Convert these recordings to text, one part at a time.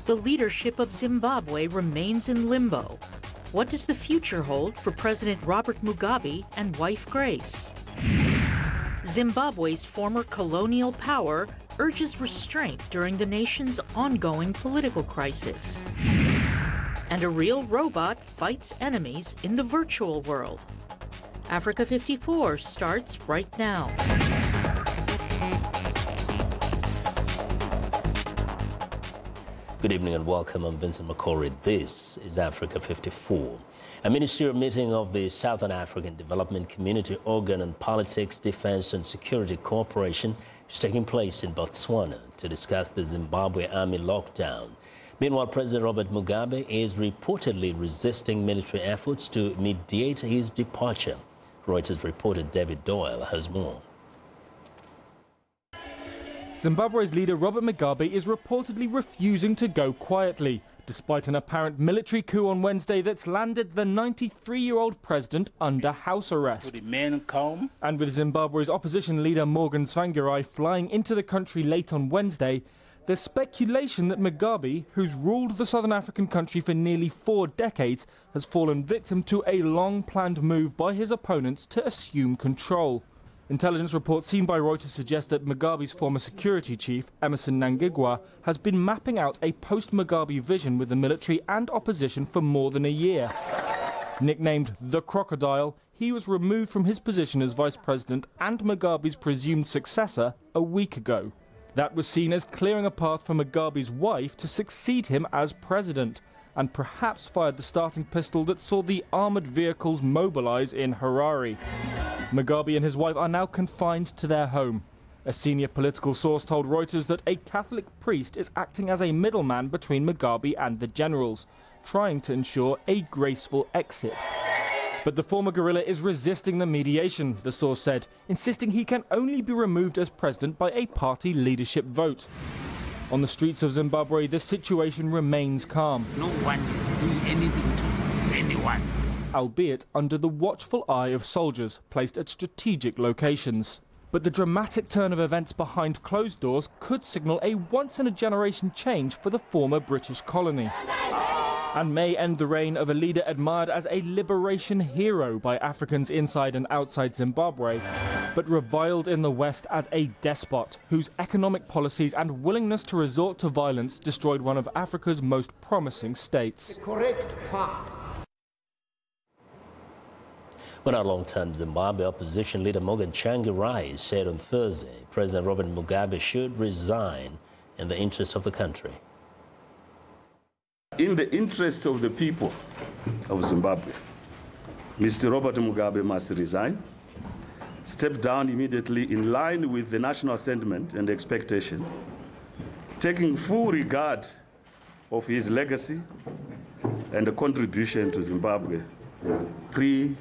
The leadership of Zimbabwe remains in limbo. What does the future hold for President Robert Mugabe and wife Grace? Zimbabwe's former colonial power urges restraint during the nation's ongoing political crisis. And a real robot fights enemies in the virtual world. Africa 54 starts right now. Good evening and welcome. I'm Vincent McCory. This is Africa 54. A ministerial meeting of the Southern African Development Community Organ on Politics, Defense and Security Cooperation is taking place in Botswana to discuss the Zimbabwe army lockdown. Meanwhile, President Robert Mugabe is reportedly resisting military efforts to mediate his departure. Reuters reporter David Doyle has more. Zimbabwe's leader Robert Mugabe is reportedly refusing to go quietly, despite an apparent military coup on Wednesday that's landed the 93-year-old president under house arrest. To remain calm. And with Zimbabwe's opposition leader Morgan Tsvangirai flying into the country late on Wednesday, there's speculation that Mugabe, who's ruled the southern African country for nearly 4 decades, has fallen victim to a long-planned move by his opponents to assume control. Intelligence reports seen by Reuters suggest that Mugabe's former security chief, Emmerson Mnangagwa, has been mapping out a post-Mugabe vision with the military and opposition for more than a year. Nicknamed the Crocodile, he was removed from his position as vice president and Mugabe's presumed successor a week ago. That was seen as clearing a path for Mugabe's wife to succeed him as president, and perhaps fired the starting pistol that saw the armoured vehicles mobilise in Harare. Mugabe and his wife are now confined to their home. A senior political source told Reuters that a Catholic priest is acting as a middleman between Mugabe and the generals, trying to ensure a graceful exit. But the former guerrilla is resisting the mediation, the source said, insisting he can only be removed as president by a party leadership vote. On the streets of Zimbabwe, the situation remains calm. No one is doing anything to anyone. Albeit under the watchful eye of soldiers placed at strategic locations. But the dramatic turn of events behind closed doors could signal a once-in-a-generation change for the former British colony. And may end the reign of a leader admired as a liberation hero by Africans inside and outside Zimbabwe, but reviled in the West as a despot whose economic policies and willingness to resort to violence destroyed one of Africa's most promising states. The correct path. But our long-term Zimbabwe opposition leader Morgan Tsvangirai said on Thursday President Robert Mugabe should resign in the interest of the country. In the interest of the people of Zimbabwe, Mr. Robert Mugabe must resign, step down immediately in line with the national sentiment and expectation, taking full regard of his legacy and the contribution to Zimbabwe pre-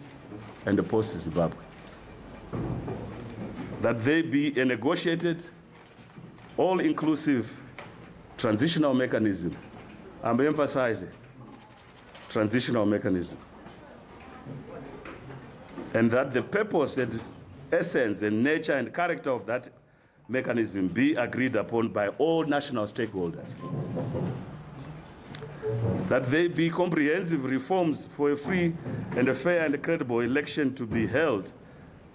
and post-Zimbabwe. That there be a negotiated, all-inclusive transitional mechanism. I'm emphasizing transitional mechanism. And that the purpose and essence and nature and character of that mechanism be agreed upon by all national stakeholders. That there be comprehensive reforms for a free and a fair and a credible election to be held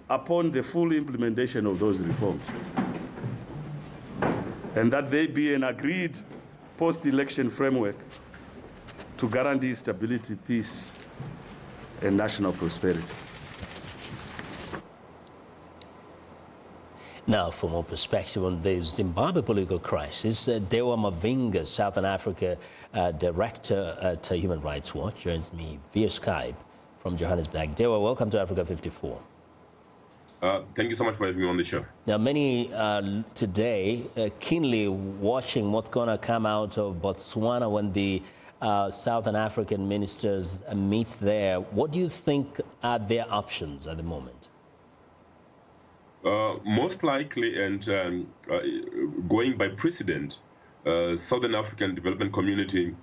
upon the full implementation of those reforms. And that there be an agreed post-election framework to guarantee stability, peace, and national prosperity. Now, for more perspective on the Zimbabwe political crisis, Dewa Mavinga, Southern Africa Director at Human Rights Watch, joins me via Skype from Johannesburg. Dewa, welcome to Africa 54. Thank you so much for having me on the show. Now, many today keenly watching what's going to come out of Botswana when the Southern African ministers meet there. What do you think are their options at the moment? Most likely, and going by precedent, Southern African Development Community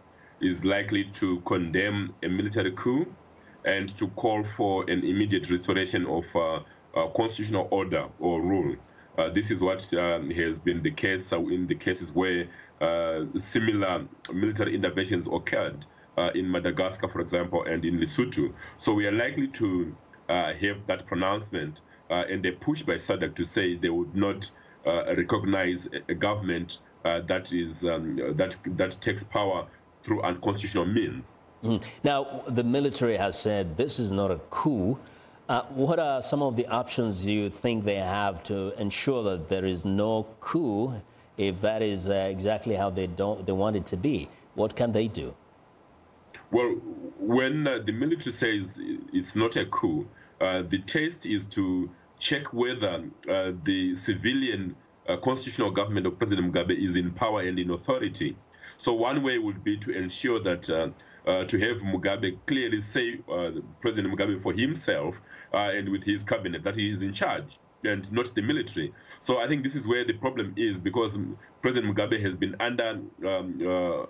is likely to condemn a military coup and to call for an immediate restoration of constitutional order or rule. This is what has been the case in the cases where similar military interventions occurred in Madagascar, for example, and in Lesotho. So we are likely to have that pronouncement and a push by SADC to say they would not recognize a government that takes power through unconstitutional means. Now, the military has said this is not a coup. What are some of the options you think they have to ensure that there is no coup, if that is exactly how they want it to be? What can they do? Well, when the military says it's not a coup, the test is to check whether the civilian constitutional government of President Mugabe is in power and in authority. So one way would be to ensure that to have Mugabe clearly say, President Mugabe for himself and with his cabinet, that he is in charge and not the military. So I think this is where the problem is, because President Mugabe has been under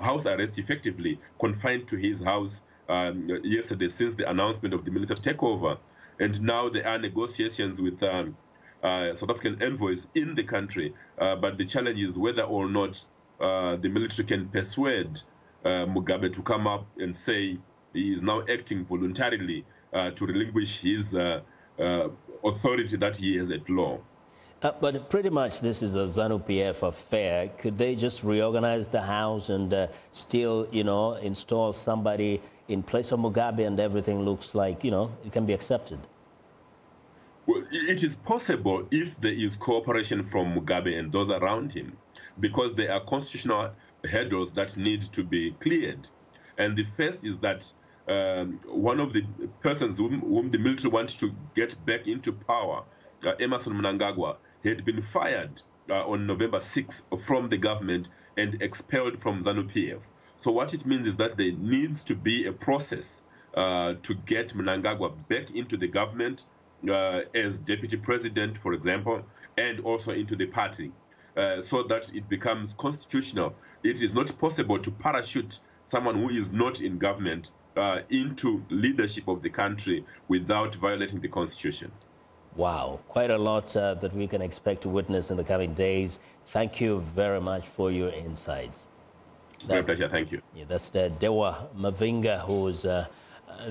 house arrest, effectively confined to his house yesterday since the announcement of the military takeover. And now there are negotiations with South African envoys in the country. But the challenge is whether or not the military can persuade Mugabe to come up and say he is now acting voluntarily to relinquish his authority that he has at law. But pretty much this is a ZANU-PF affair. Could they just reorganize the house and still, install somebody in place of Mugabe and everything looks like, it can be accepted? Well, it is possible if there is cooperation from Mugabe and those around him, because there are constitutional hurdles that need to be cleared. And the first is that one of the persons whom the military wants to get back into power, Emmerson Mnangagwa, had been fired on November 6th from the government and expelled from ZANU-PF. So what it means is that there needs to be a process to get Mnangagwa back into the government as deputy president, for example, and also into the party, so that it becomes constitutional. It is not possible to parachute someone who is not in government into leadership of the country without violating the constitution. Wow, quite a lot that we can expect to witness in the coming days. Thank you very much for your insights. My pleasure, thank you. Yeah, that's Dewa Mavinga, who is the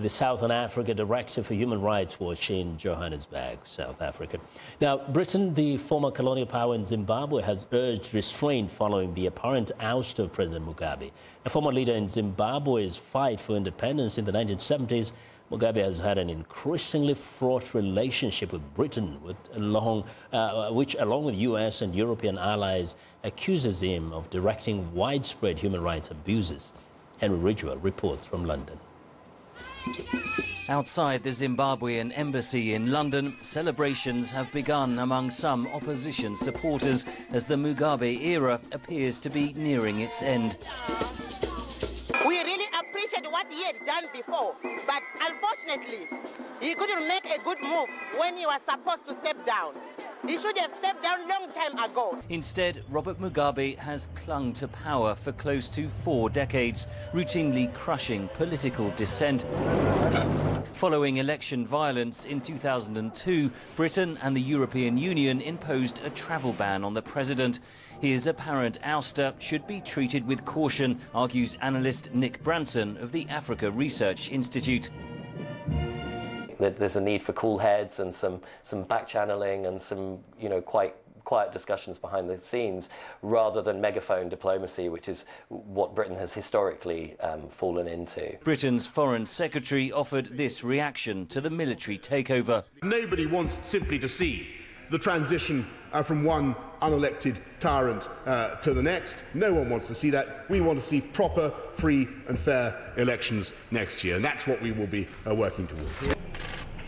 Southern Africa Director for Human Rights Watch in Johannesburg, South Africa. Now, Britain, the former colonial power in Zimbabwe, has urged restraint following the apparent ouster of President Mugabe. A former leader in Zimbabwe's fight for independence in the 1970s, Mugabe has had an increasingly fraught relationship with Britain, which, along with US and European allies, accuses him of directing widespread human rights abuses. Henry Ridgwell reports from London. Outside the Zimbabwean embassy in London, celebrations have begun among some opposition supporters as the Mugabe era appears to be nearing its end. We really appreciate what he had done before, but unfortunately, he couldn't make a good move when he was supposed to step down. He should have stepped down long time ago. Instead, Robert Mugabe has clung to power for close to 4 decades, routinely crushing political dissent. Following election violence in 2002, Britain and the European Union imposed a travel ban on the president. His apparent ouster should be treated with caution, argues analyst Nick Branson of the Africa Research Institute. There's a need for cool heads and some back-channeling and some, quite quiet discussions behind the scenes, rather than megaphone diplomacy, which is what Britain has historically fallen into. Britain's Foreign Secretary offered this reaction to the military takeover. Nobody wants simply to see the transition from one unelected tyrant to the next. No one wants to see that. We want to see proper, free and fair elections next year, and that's what we will be working towards.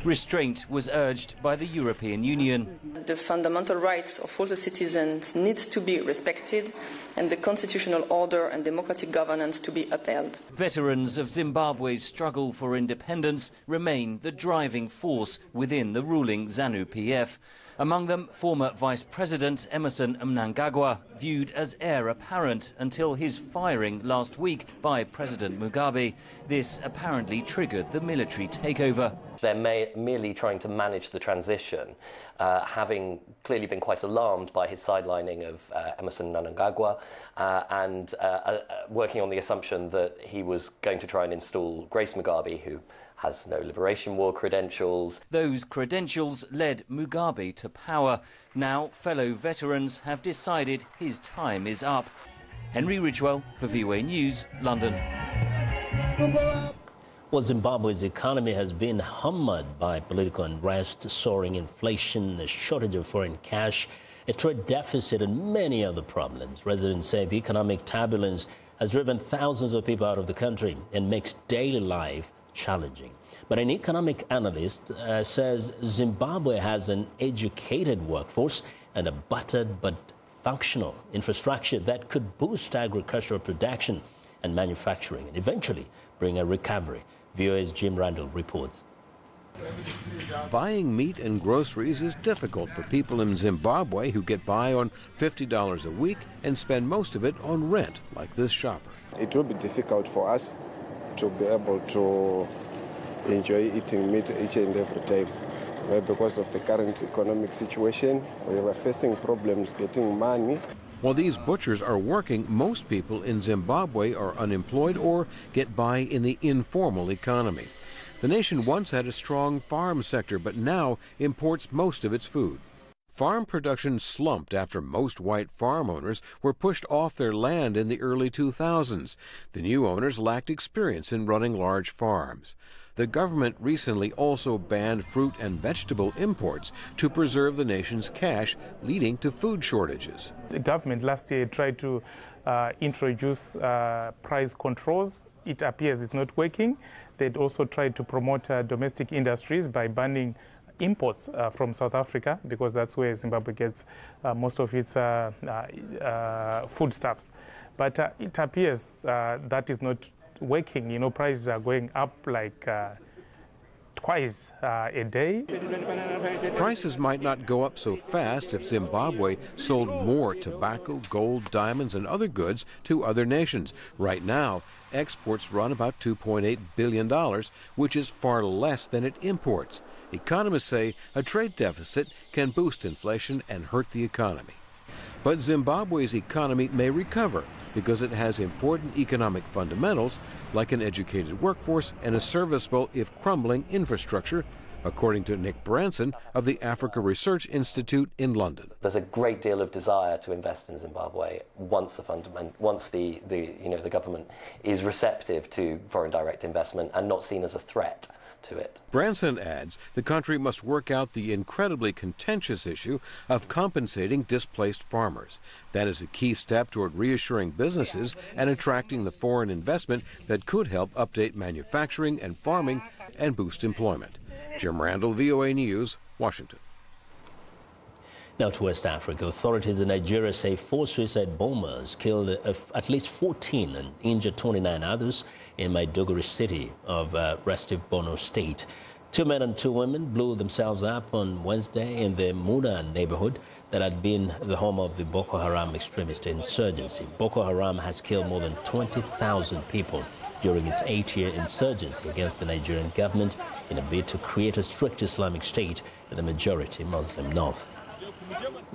Restraint was urged by the European Union. The fundamental rights of all the citizens need to be respected, and the constitutional order and democratic governance to be upheld. Veterans of Zimbabwe's struggle for independence remain the driving force within the ruling ZANU-PF. Among them, former Vice President Emmerson Mnangagwa, viewed as heir apparent until his firing last week by President Mugabe. This apparently triggered the military takeover. They're merely trying to manage the transition, having clearly been quite alarmed by his sidelining of Emmerson Mnangagwa and working on the assumption that he was going to try and install Grace Mugabe, who has no Liberation War credentials. Those credentials led Mugabe to power. Now, fellow veterans have decided his time is up. Henry Ridgewell for VOA News, London. Well, Zimbabwe's economy has been hammered by political unrest, soaring inflation, a shortage of foreign cash, a trade deficit, and many other problems. Residents say the economic turbulence has driven thousands of people out of the country and makes daily life challenging. But an economic analyst says Zimbabwe has an educated workforce and a battered but functional infrastructure that could boost agricultural production and manufacturing and eventually bring a recovery. VOA's Jim Randall reports. Buying meat and groceries is difficult for people in Zimbabwe who get by on $50 a week and spend most of it on rent, like this shopper. It will be difficult for us to be able to enjoy eating meat each and every day. Because of the current economic situation, we are facing problems getting money. While these butchers are working, most people in Zimbabwe are unemployed or get by in the informal economy. The nation once had a strong farm sector, but now imports most of its food. Farm production slumped after most white farm owners were pushed off their land in the early 2000s. The new owners lacked experience in running large farms. The government recently also banned fruit and vegetable imports to preserve the nation's cash, leading to food shortages. The government last year tried to introduce price controls. It appears it's not working. They'd also tried to promote domestic industries by banning imports from South Africa, because that's where Zimbabwe gets most of its foodstuffs. But it appears that is not working. You know, prices are going up like twice a day. Prices might not go up so fast if Zimbabwe sold more tobacco, gold, diamonds, and other goods to other nations. Right now, exports run about $2.8 billion, which is far less than it imports. Economists say a trade deficit can boost inflation and hurt the economy. But Zimbabwe's economy may recover because it has important economic fundamentals like an educated workforce and a serviceable, if crumbling, infrastructure, according to Nick Branson of the Africa Research Institute in London. There's a great deal of desire to invest in Zimbabwe once the government is receptive to foreign direct investment and not seen as a threat to it. Branson adds the country must work out the incredibly contentious issue of compensating displaced farmers. That is a key step toward reassuring businesses and attracting the foreign investment that could help update manufacturing and farming and boost employment. Jim Randall, VOA News, Washington. Now to West Africa. Authorities in Nigeria say 4 suicide bombers killed at least 14 and injured 29 others in Maiduguri city of restive Borno State. 2 men and 2 women blew themselves up on Wednesday in the Muna neighborhood that had been the home of the Boko Haram extremist insurgency. Boko Haram has killed more than 20,000 people during its 8-year insurgency against the Nigerian government in a bid to create a strict Islamic state in the majority Muslim north.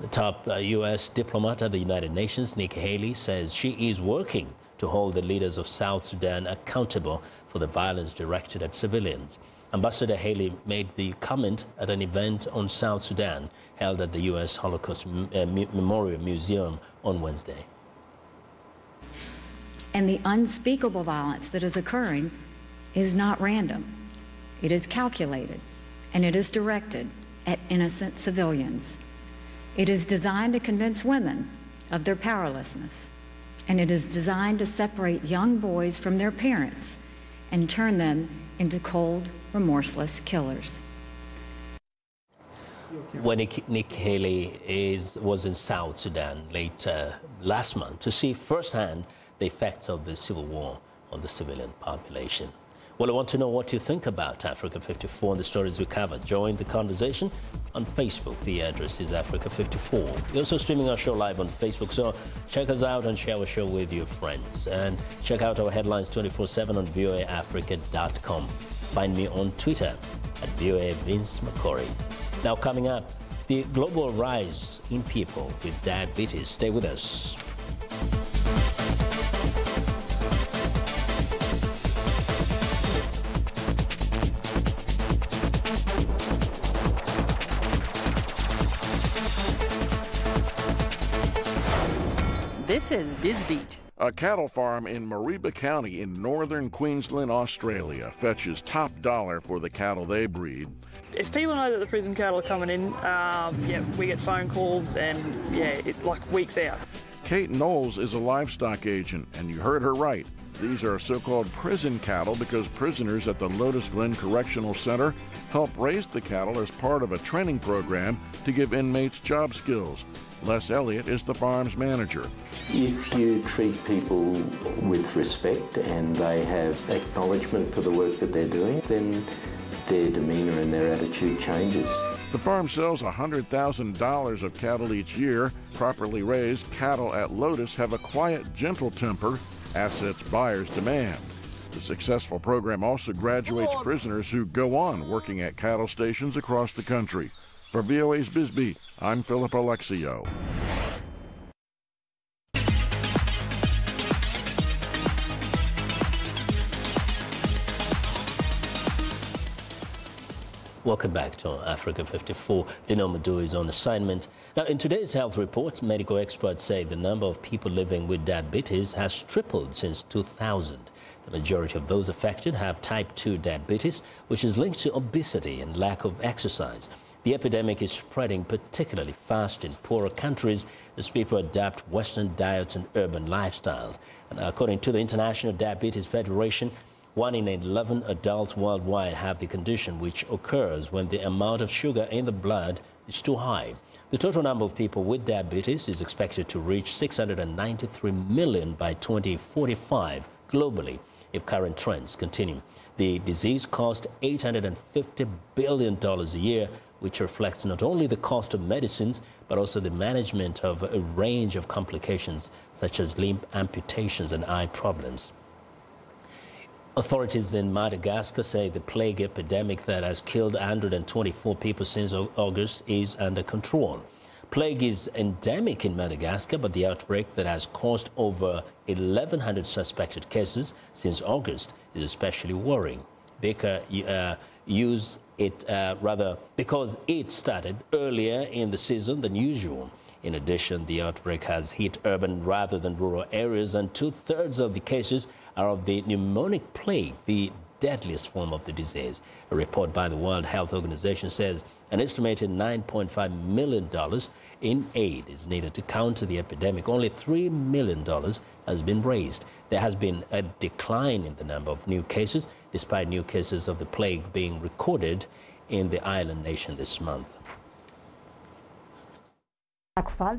The top U.S. diplomat at the United Nations, Nikki Haley, says she is working to hold the leaders of South Sudan accountable for the violence directed at civilians. Ambassador Haley made the comment at an event on South Sudan held at the U.S. Holocaust Memorial Museum on Wednesday. And the unspeakable violence that is occurring is not random. It is calculated, and it is directed at innocent civilians. It is designed to convince women of their powerlessness, and it is designed to separate young boys from their parents and turn them into cold, remorseless killers. when Nick Haley was in South Sudan late last month to see firsthand the effects of the civil war on the civilian population. Well, I want to know what you think about Africa 54 and the stories we cover. Join the conversation on Facebook. The address is Africa 54. You're also streaming our show live on Facebook, so check us out and share our show with your friends. And check out our headlines 24/7 on voaafrica.com. Find me on Twitter at VOA Vince McCory. Now coming up, the global rise in people with diabetes. Stay with us. This is BizBeat. A cattle farm in Mariba County in northern Queensland, Australia fetches top dollar for the cattle they breed. If people know that the prison cattle are coming in, we get phone calls and, like weeks out. Kate Knowles is a livestock agent, and you heard her right. These are so-called prison cattle because prisoners at the Lotus Glen Correctional Center help raise the cattle as part of a training program to give inmates job skills. Les Elliott is the farm's manager. If you treat people with respect and they have acknowledgement for the work that they're doing, then their demeanour and their attitude changes. The farm sells $100,000 of cattle each year. Properly raised cattle at Lotus have a quiet, gentle temper, assets buyers demand. The successful program also graduates prisoners who go on working at cattle stations across the country. For VOA's BizBeat, I'm Philip Alexio. Welcome back to Africa 54. Dino Madu is on assignment. Now, in today's health reports, medical experts say the number of people living with diabetes has tripled since 2000. The majority of those affected have type 2 diabetes, which is linked to obesity and lack of exercise. The epidemic is spreading particularly fast in poorer countries as people adapt Western diets and urban lifestyles. And according to the International Diabetes Federation, 1 in 11 adults worldwide have the condition, which occurs when the amount of sugar in the blood is too high. The total number of people with diabetes is expected to reach 693 million by 2045 globally if current trends continue. The disease costs $850 billion a year, which reflects not only the cost of medicines, but also the management of a range of complications such as limb amputations and eye problems. Authorities in Madagascar say the plague epidemic that has killed 124 people since August is under control. Plague is endemic in Madagascar, but the outbreak that has caused over 1,100 suspected cases since August is especially worrying. Baker used it because it started earlier in the season than usual. In addition, the outbreak has hit urban rather than rural areas, and 2/3 of the cases are of the pneumonic plague, the deadliest form of the disease. A report by the World Health Organization says an estimated $9.5 million in aid is needed to counter the epidemic. Only $3 million has been raised. There has been a decline in the number of new cases, despite new cases of the plague being recorded in the island nation this month.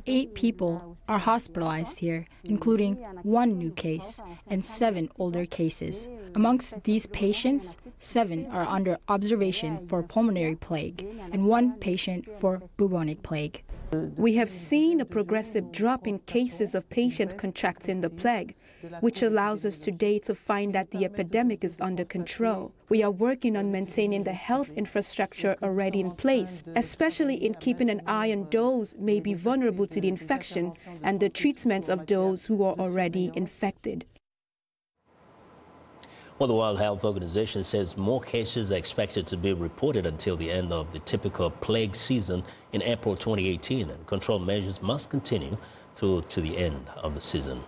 8 people are hospitalized here, including 1 new case and 7 older cases. Amongst these patients, 7 are under observation for pulmonary plague and 1 patient for bubonic plague. We have seen a progressive drop in cases of patients contracting the plague, which allows us today to find that the epidemic is under control. We are working on maintaining the health infrastructure already in place, especially in keeping an eye on those who may be vulnerable to the infection and the treatment of those who are already infected. Well, the World Health Organization says more cases are expected to be reported until the end of the typical plague season in April 2018, and control measures must continue through to the end of the season.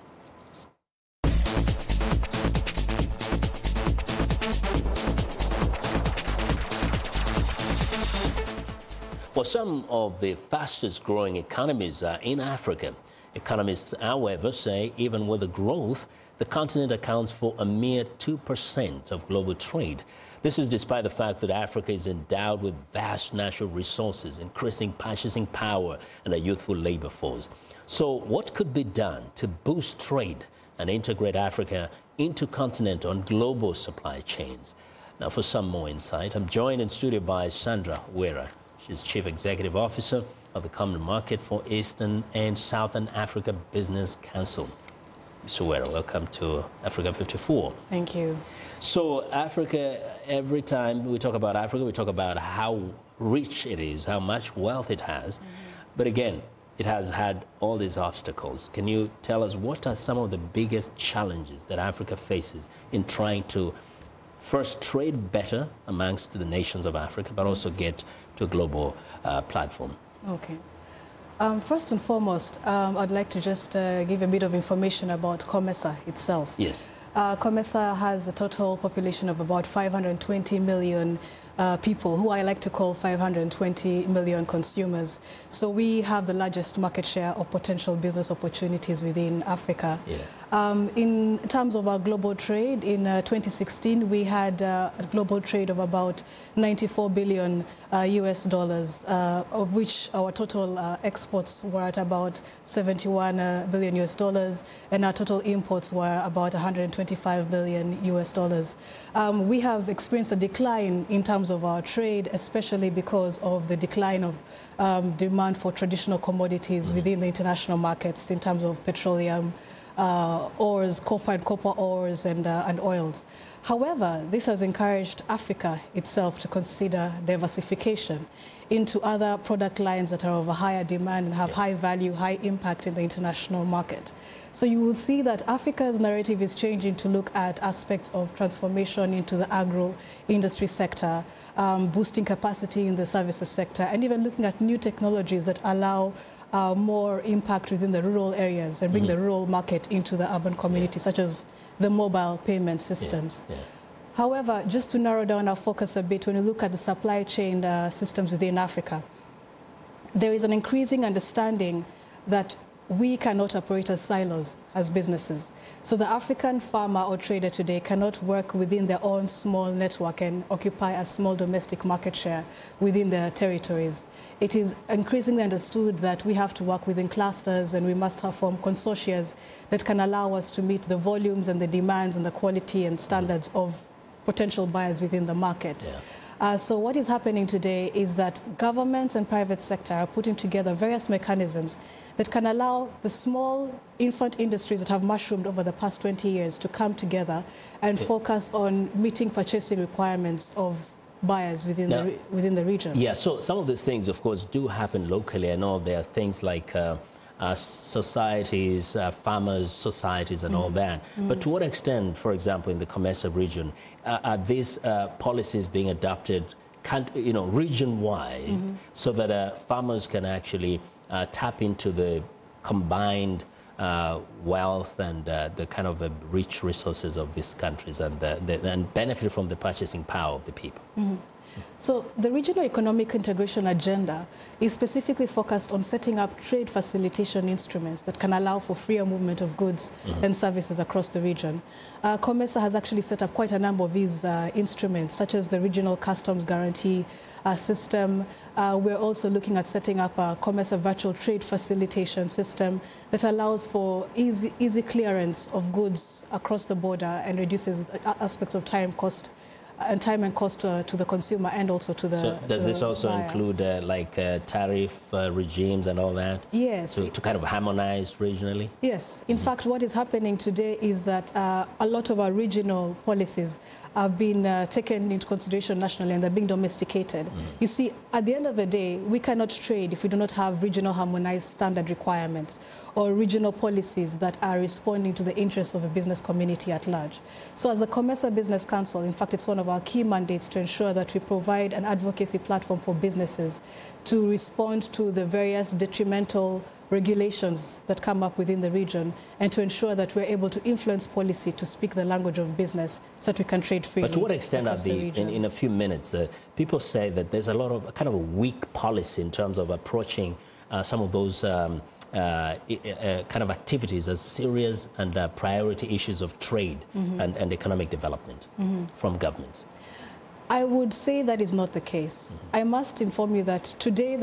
Well, some of the fastest growing economies are in Africa. Economists, however, say even with the growth, the continent accounts for a mere 2% of global trade. This is despite the fact that Africa is endowed with vast natural resources, increasing purchasing power, and a youthful labor force. So what could be done to boost trade and integrate Africa into continent on global supply chains? Now, for some more insight, I'm joined in studio by Sandra Wera. She's Chief Executive Officer of the Common Market for Eastern and Southern Africa Business Council. Mr. Wera, welcome to Africa 54. Thank you. So Africa, every time we talk about Africa, we talk about how rich it is, how much wealth it has. But again, it has had all these obstacles. Can you tell us what are some of the biggest challenges that Africa faces in trying to first trade better amongst the nations of Africa, but also get to a global platform? Okay. First and foremost, I'd like to just give a bit of information about COMESA itself. Yes. COMESA has a total population of about 520 million people, who I like to call 520 million consumers. So we have the largest market share of potential business opportunities within Africa. Yeah. In terms of our global trade, in 2016, we had a global trade of about 94 billion US dollars, of which our total exports were at about 71 billion US dollars, and our total imports were about 125 billion US dollars. We have experienced a decline in terms of our trade, especially because of the decline of demand for traditional commodities within the international markets in terms of petroleum, ores, copper and copper ores, and oils. However, this has encouraged Africa itself to consider diversification into other product lines that are of a higher demand and have high value, high impact in the international market. So you will see that Africa's narrative is changing to look at aspects of transformation into the agro-industry sector, boosting capacity in the services sector, and even looking at new technologies that allow more impact within the rural areas and bring the rural market into the urban community, such as the mobile payment systems. However, just to narrow down our focus a bit, when you look at the supply chain systems within Africa, there is an increasing understanding that we cannot operate as silos as businesses. So the African farmer or trader today cannot work within their own small network and occupy a small domestic market share within their territories. It is increasingly understood that we have to work within clusters, and we must have form consortia that can allow us to meet the volumes and the demands and the quality and standards of potential buyers within the market. So what is happening today is that governments and private sector are putting together various mechanisms that can allow the small infant industries that have mushroomed over the past 20 years to come together and focus on meeting purchasing requirements of buyers within the region. Yeah, so some of these things, of course, do happen locally. I know there are things like societies, farmers' societies and all that. But to what extent, for example, in the COMESA region, are these policies being adopted region-wide so that farmers can actually tap into the combined wealth and the kind of rich resources of these countries and benefit from the purchasing power of the people? So the regional economic integration agenda is specifically focused on setting up trade facilitation instruments that can allow for freer movement of goods and services across the region. COMESA has actually set up quite a number of these instruments, such as the regional customs guarantee system. We're also looking at setting up a COMESA virtual trade facilitation system that allows for easy clearance of goods across the border and reduces aspects of time and cost to the consumer and also to the So does this also buyer. include tariff regimes and all that? Yes. To kind of harmonize regionally? Yes. In fact, what is happening today is that a lot of our regional policies have been taken into consideration nationally, and they're being domesticated. You see, at the end of the day, we cannot trade if we do not have regional harmonized standard requirements or regional policies that are responding to the interests of the business community at large. So as the COMESA Business Council, in fact, it's one of our key mandates to ensure that we provide an advocacy platform for businesses to respond to the various detrimental regulations that come up within the region, and to ensure that we're able to influence policy to speak the language of business so that we can trade freely. But to what extent are in a few minutes, people say that there's a lot of kind of a weak policy in terms of approaching some of those kind of activities as serious and priority issues of trade and economic development from governments? I would say that is not the case. I must inform you that today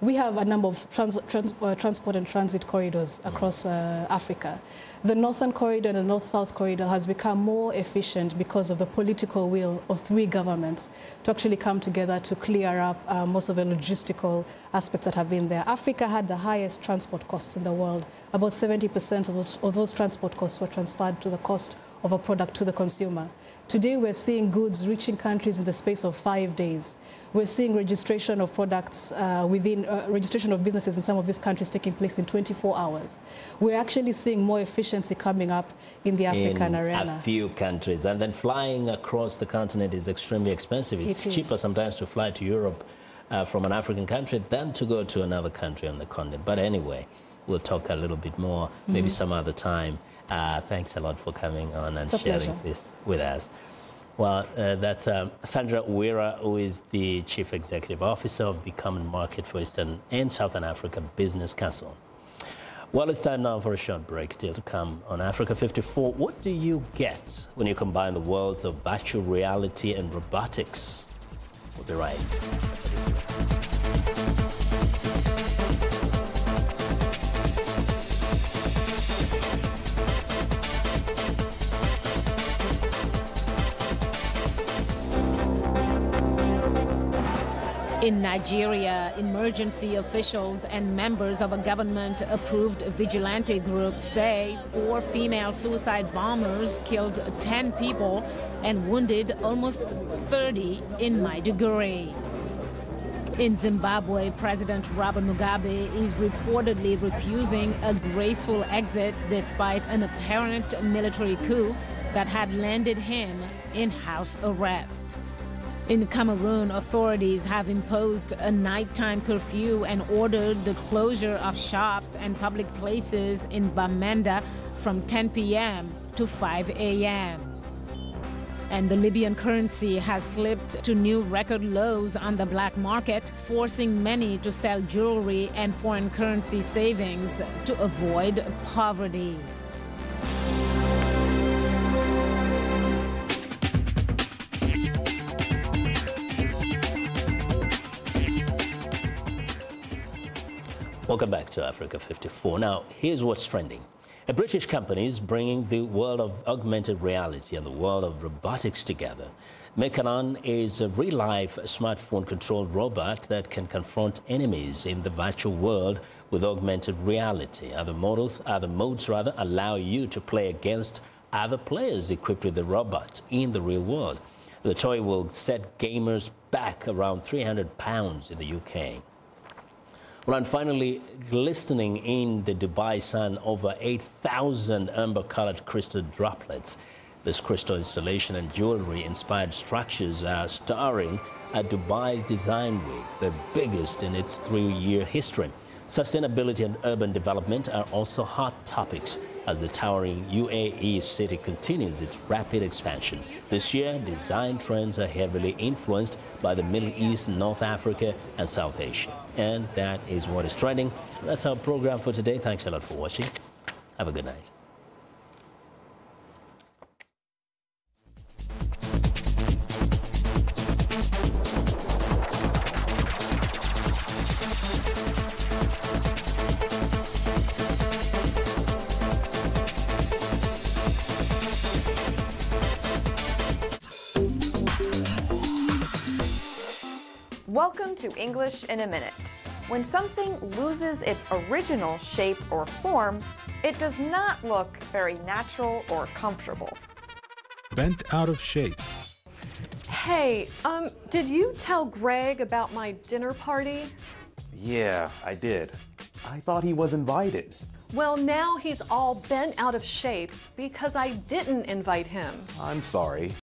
we have a number of transport and transit corridors across Africa. The Northern Corridor and the North-South Corridor has become more efficient because of the political will of 3 governments to actually come together to clear up most of the logistical aspects that have been there. Africa had the highest transport costs in the world. About 70% of those transport costs were transferred to the cost of a product to the consumer. Today, we're seeing goods reaching countries in the space of 5 days. We're seeing registration of products registration of businesses in some of these countries taking place in 24 hours. We're actually seeing more efficiency coming up in the African arena. In a few countries. And then flying across the continent is extremely expensive. It's cheaper sometimes to fly to Europe from an African country than to go to another country on the continent. But anyway, we'll talk a little bit more, maybe some other time. Thanks a lot for coming on and sharing this with us. Well, that's Sandra Wira, who is the Chief Executive Officer of the Common Market for Eastern and Southern Africa Business Council. Well, it's time now for a short break. Still to come on Africa 54. What do you get when you combine the worlds of virtual reality and robotics? We'll be right. In Nigeria, emergency officials and members of a government-approved vigilante group say 4 female suicide bombers killed 10 people and wounded almost 30 in Maiduguri. In Zimbabwe, President Robert Mugabe is reportedly refusing a graceful exit despite an apparent military coup that had landed him in house arrest. In Cameroon, authorities have imposed a nighttime curfew and ordered the closure of shops and public places in Bamenda from 10 p.m. to 5 a.m. And the Libyan currency has slipped to new record lows on the black market, forcing many to sell jewelry and foreign currency savings to avoid poverty. Welcome back to Africa 54. Now, here's what's trending. A British company is bringing the world of augmented reality and the world of robotics together. Mekanon is a real-life smartphone-controlled robot that can confront enemies in the virtual world with augmented reality. Other modes allow you to play against other players equipped with the robot in the real world. The toy will set gamers back around £300 in the UK. Well, and finally, glistening in the Dubai sun, over 8,000 amber-colored crystal droplets. This crystal installation and jewelry-inspired structures are starring at Dubai's Design Week, the biggest in its 3-year history. Sustainability and urban development are also hot topics as the towering UAE city continues its rapid expansion. This year, design trends are heavily influenced by the Middle East, North Africa, and South Asia. And that is what is trending. That's our program for today. Thanks a lot for watching. Have a good night. Welcome to English in a Minute. When something loses its original shape or form, it does not look very natural or comfortable. Bent out of shape. Hey, did you tell Greg about my dinner party? Yeah, I did. I thought he was invited. Well, now he's all bent out of shape because I didn't invite him. I'm sorry.